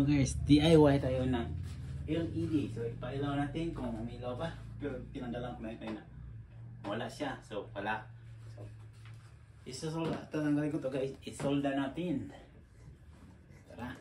guys, DIY tayo ng LED. So ipailaw natin kung umilaw pa. Pero tinanggalan ko na yun. Wala siya. So wala. So isosolda. Tatanggalin ko to guys. Isolda natin. Tara.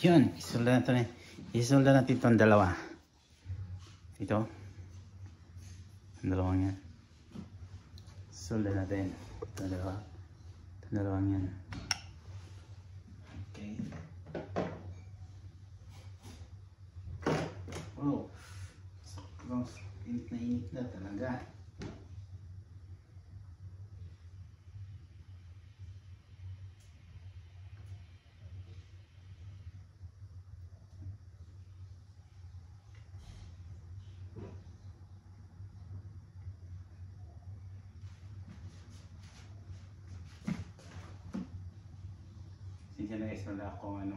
Yun, isolda natin itong dalawa. Ito. Ang dalawang yan. Isolda natin. Itong dalawa. Itong dalawang yan. Okay. Oh. Init na talaga. Siya na guys, wala akong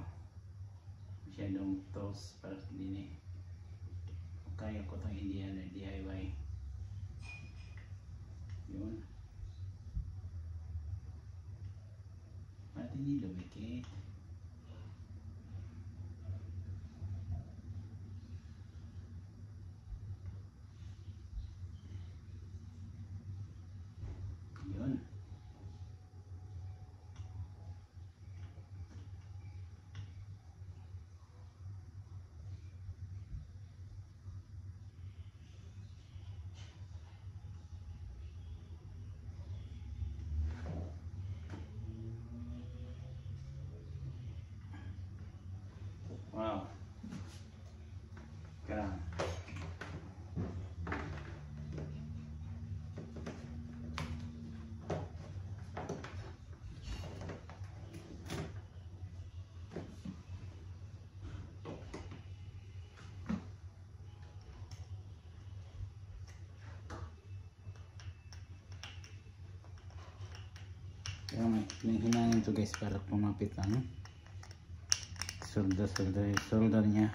masyadong tools para din kaya ko itong DIY. Yun. Pati nilumikit. Yun. Wow. Kailangan. Kaya may hinangin to guys para pumapit ang solder niya.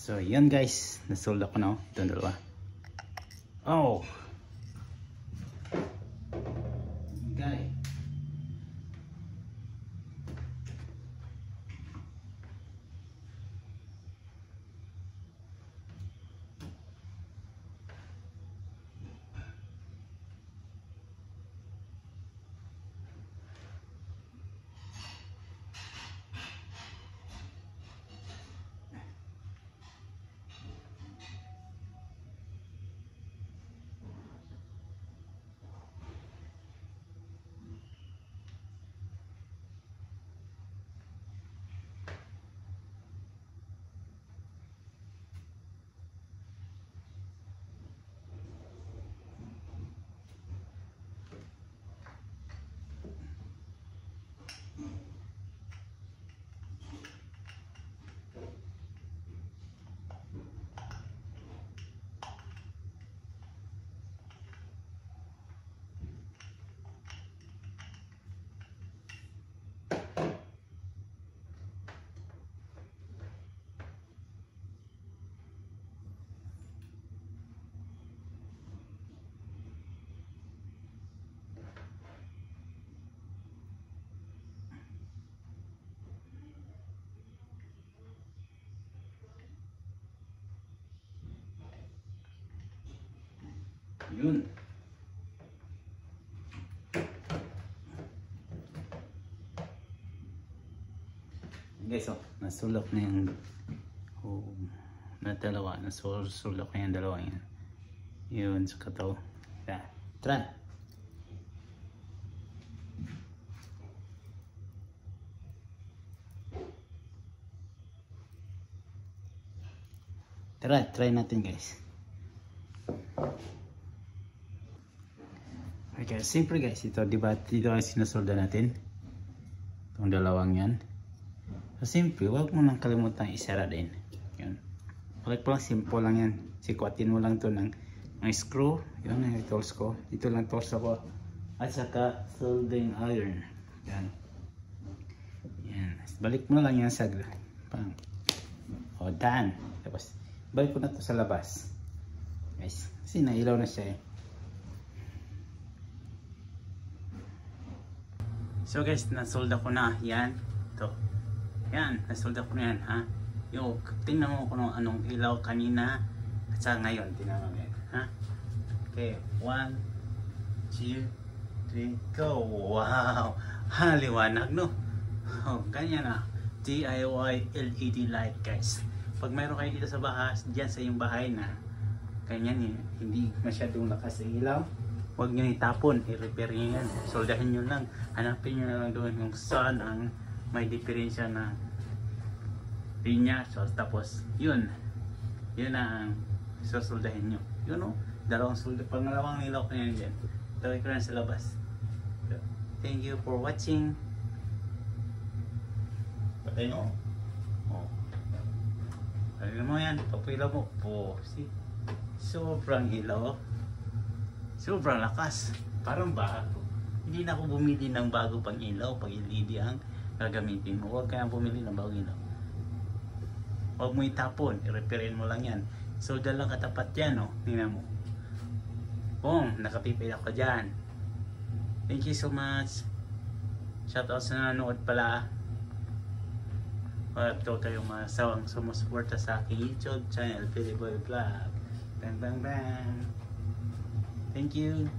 So yan guys, nasolda ko na itong dalawa. Oh! Okay. Yun. Guys, oh, nasulok na yung na dalawa, nasulok na yung dalawa yan. Yun, sa kataw. Yeah. Tara. Tara, try natin guys. Okay, simple guys, ito, diba, dito ang sinusolda natin. Itong dalawang yan. So, simple, huwag mo nang kalimutan isara din. Yun. Balik po lang, simple lang yan. Sikwatin mo lang to ng screw. Yun, yung tools ko. Dito lang tools ko. At saka soldering iron. Yan. Yan. Balik mo lang yan sa pang. O, done. Tapos, balik ko na to sa labas. Guys, kasi nailaw na siya eh. So guys, nasolda ko na. Yan. Ito. Yan, nasolda ko na yan, ha? Yung, tingnan mo kung anong ilaw kanina at sa ngayon, tingnan mo yan, ha? Okay, 1, 2, 3, go! Wow! Ha, liwanag, no? Oh, ganyan na. DIY LED light, guys. Pag mayroon kayo dito sa bahay, dyan sa yung bahay na ganyan, hindi masyadong lakas ang ilaw, huwag nyo itapon, i-repair nyo yan. Soldahin nyo lang. Hanapin nyo na lang doon kung saan ang may diferensya na linya. So, tapos, yun ang susoldahin nyo. Yun o, dalawang solda, pangalawang nilaw ko yan dyan. Tawag ko na sa labas. So, thank you for watching. Patay nyo. Oh. Alam mo yan, papila mo po. See? Sobrang ilaw. Sobrang lakas. Parang bago. Hindi na ako bumili ng bago pang ilaw. Pag LED ang gagamitin mo. Huwag ka na bumili ng bagong ilaw. Huwag mo itapon. I-repairin mo lang yan. So, dalang katapat yan. Oh. Tingnan mo. Boom. Nakapipil ako dyan. Thank you so much. Shoutout sa nanonood pala. Ito kayong masawang sumusuporta sa aking YouTube channel, Philly Boy Vlog. Bang bang bang. Thank you.